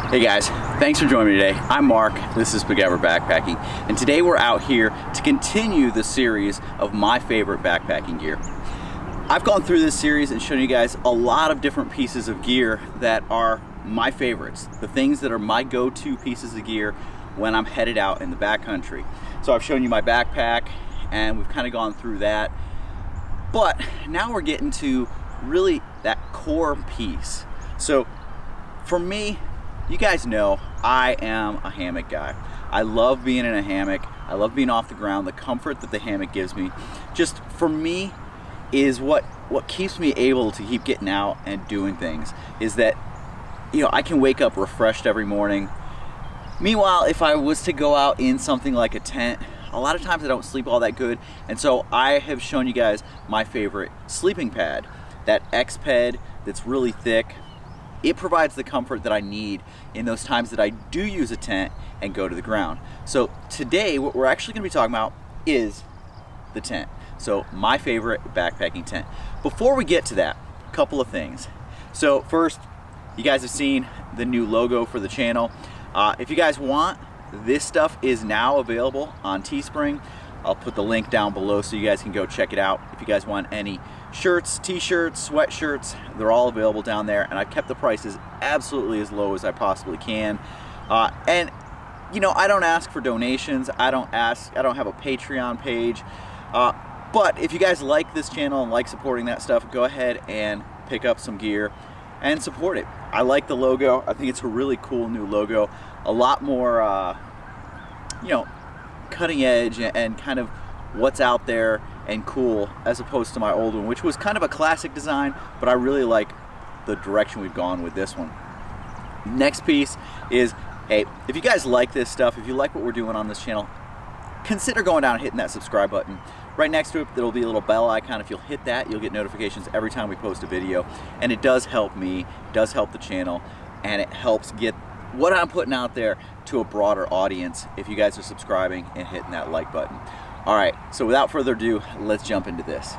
Hey guys, thanks for joining me today. I'm Mark, this is Spiguyver Backpacking, and today we're out here to continue the series of my favorite backpacking gear. I've gone through this series and shown you guys a lot of different pieces of gear that are my favorites, the things that are my go-to pieces of gear when I'm headed out in the backcountry. So I've shown you my backpack and we've kind of gone through that, but now we're getting to really that core piece. So for me, you guys know I am a hammock guy. I love being in a hammock. I love being off the ground. The comfort that the hammock gives me, just for me, is what keeps me able to keep getting out and doing things. Is that, you know, I can wake up refreshed every morning. Meanwhile, if I was to go out in something like a tent, a lot of times I don't sleep all that good. And so I have shown you guys my favorite sleeping pad, that X-Ped that's really thick. It provides the comfort that I need in those times that I do use a tent and go to the ground. So today, what we're actually gonna be talking about is the tent. So my favorite backpacking tent. Before we get to that, a couple of things. So first, you guys have seen the new logo for the channel. If you guys want, this stuff is now available on Teespring. I'll put the link down below so you guys can go check it out. If you guys want any shirts, t-shirts, sweatshirts, they're all available down there, and I've kept the prices absolutely as low as I possibly can. And you know, I don't ask for donations. I don't have a Patreon page. But if you guys like this channel and like supporting that stuff, go ahead and pick up some gear and support it. I like the logo. I think it's a really cool new logo. A lot more, you know, cutting edge and kind of what's out there and cool, as opposed to my old one, which was kind of a classic design, but I really like the direction we've gone with this one. Next piece is, hey, if you guys like this stuff, if you like what we're doing on this channel, consider going down and hitting that subscribe button. Right next to it, there'll be a little bell icon. If you'll hit that, you'll get notifications every time we post a video, and it does help me, it does help the channel, and it helps get what I'm putting out there to a broader audience if you guys are subscribing and hitting that like button. All right, so without further ado, let's jump into this.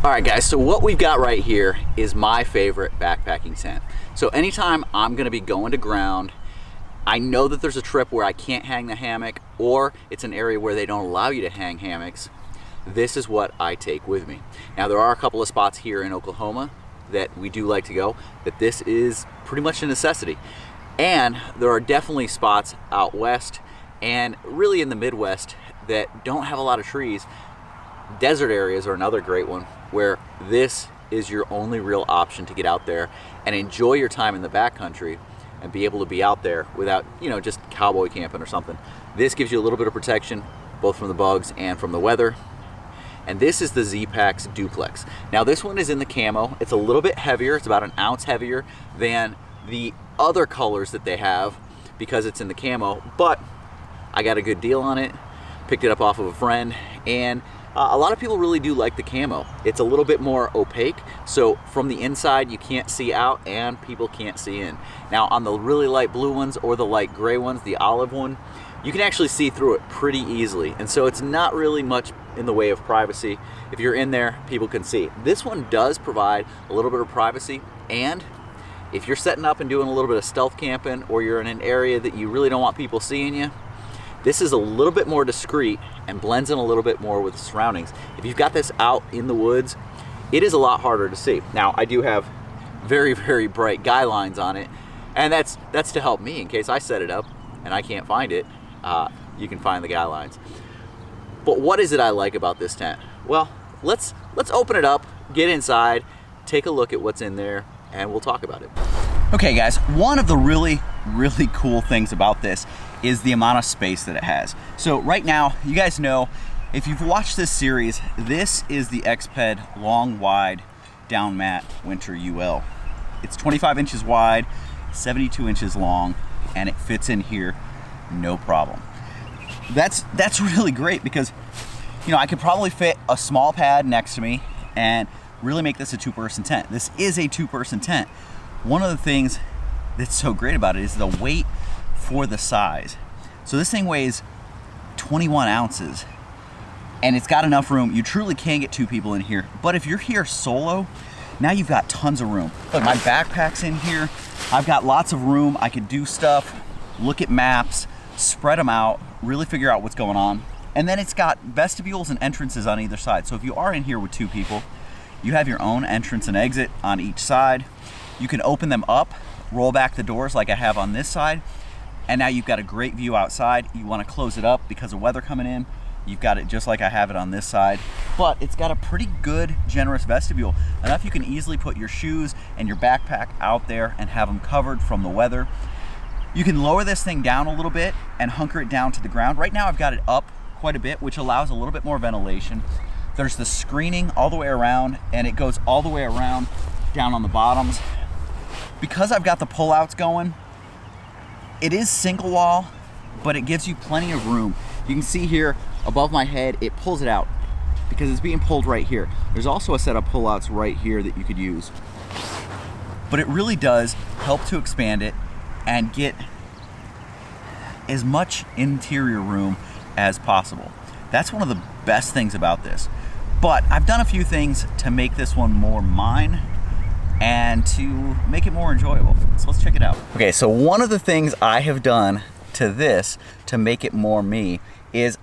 All right, guys, so what we've got right here is my favorite backpacking tent. So anytime I'm gonna be going to ground, I know that there's a trip where I can't hang the hammock, or it's an area where they don't allow you to hang hammocks, this is what I take with me. Now, there are a couple of spots here in Oklahoma that we do like to go, that this is pretty much a necessity. And there are definitely spots out west and really in the Midwest that don't have a lot of trees. Desert areas are another great one, where this is your only real option to get out there and enjoy your time in the backcountry and be able to be out there without, you know, just cowboy camping or something. This gives you a little bit of protection, both from the bugs and from the weather. And this is the Zpacks Duplex. Now, this one is in the camo. It's a little bit heavier. It's about an ounce heavier than the other colors that they have because it's in the camo, but I got a good deal on it. Picked it up off of a friend, and a lot of people really do like the camo. It's a little bit more opaque, so from the inside you can't see out and people can't see in. Now, on the really light blue ones or the light gray ones, the olive one, you can actually see through it pretty easily, and so it's not really much in the way of privacy. If you're in there, people can see. This one does provide a little bit of privacy, and if you're setting up and doing a little bit of stealth camping, or you're in an area that you really don't want people seeing you, this is a little bit more discreet and blends in a little bit more with the surroundings. If you've got this out in the woods, it is a lot harder to see. Now, I do have very, very bright guy lines on it, and that's to help me in case I set it up and I can't find it. You can find the guy lines. But what is it I like about this tent? Well, let's open it up, get inside, take a look at what's in there, and we'll talk about it. Okay, guys, one of the really, really cool things about this is the amount of space that it has. So right now, you guys know, if you've watched this series, this is the X-Ped long, wide, down mat winter UL. It's 25 inches wide, 72 inches long, and it fits in here no problem. That's really great because, you know, I could probably fit a small pad next to me and really make this a two-person tent. This is a two-person tent. One of the things that's so great about it is the weight for the size. So this thing weighs 21 ounces and it's got enough room. You truly can get two people in here, but if you're here solo, Now you've got tons of room. Look, my backpack's in here. I've got lots of room. I can do stuff, look at maps, spread them out, really figure out what's going on. And then it's got vestibules and entrances on either side. So if you are in here with 2 people, you have your own entrance and exit on each side. You can open them up, roll back the doors like I have on this side, and now you've got a great view outside. You want to close it up because of weather coming in. You've got it just like I have it on this side, but it's got a pretty good, generous vestibule. Enough you can easily put your shoes and your backpack out there and have them covered from the weather. You can lower this thing down a little bit and hunker it down to the ground. Right now I've got it up quite a bit, which allows a little bit more ventilation. There's the screening all the way around, and it goes all the way around down on the bottoms. Because I've got the pullouts going, it is single wall, but it gives you plenty of room. You can see here above my head, it pulls it out because it's being pulled right here. There's also a set of pullouts right here that you could use. But it really does help to expand it and get as much interior room as possible. That's one of the best things about this. But I've done a few things to make this one more mine and to make it more enjoyable. So let's check it out. Okay, so one of the things I have done to this to make it more me is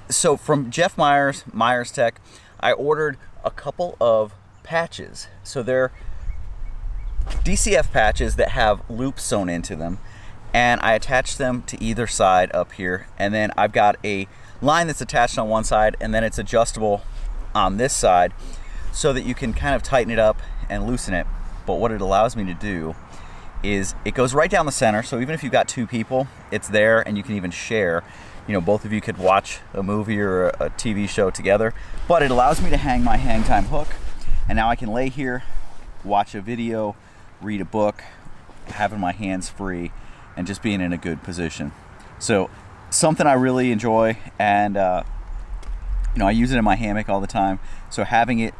so from Jeff Myers Tech, I ordered a couple of patches. So they're DCF patches that have loops sewn into them, and I attached them to either side up here, and then I've got a line that's attached on one side and then it's adjustable on this side so that you can kind of tighten it up and loosen it. But what it allows me to do is it goes right down the center, so even if you've got 2 people, it's there and you can even share. You know, both of you could watch a movie or a TV show together, but it allows me to hang my hang time hook, and now I can lay here, watch a video, read a book, having my hands free, and just being in a good position. So something I really enjoy, and you know, I use it in my hammock all the time. So having it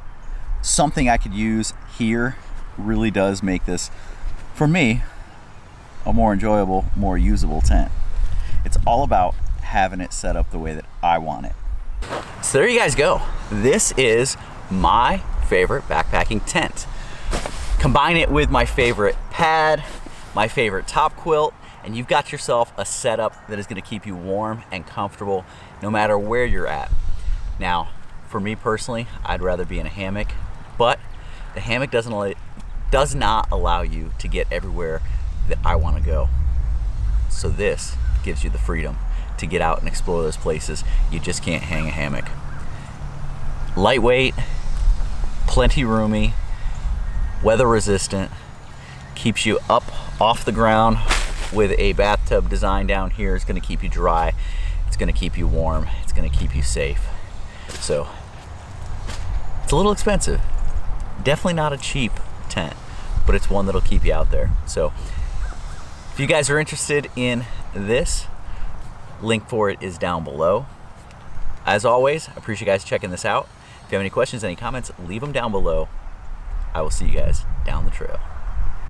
something I could use here really does make this, for me, a more enjoyable, more usable tent. It's all about having it set up the way that I want it. So there you guys go. This is my favorite backpacking tent. Combine it with my favorite pad, my favorite top quilt, and you've got yourself a setup that is going to keep you warm and comfortable no matter where you're at. Now, for me personally, I'd rather be in a hammock, but the hammock does not allow you to get everywhere that I want to go. So this gives you the freedom to get out and explore those places you just can't hang a hammock. Lightweight, plenty roomy, weather resistant, keeps you up off the ground with a bathtub design down here. It's going to keep you dry, it's going to keep you warm, it's going to keep you safe. So it's a little expensive, definitely not a cheap tent, but it's one that'll keep you out there. So if you guys are interested in this, link for it is down below. As always, I appreciate you guys checking this out. If you have any questions, any comments, leave them down below. I will see you guys down the trail.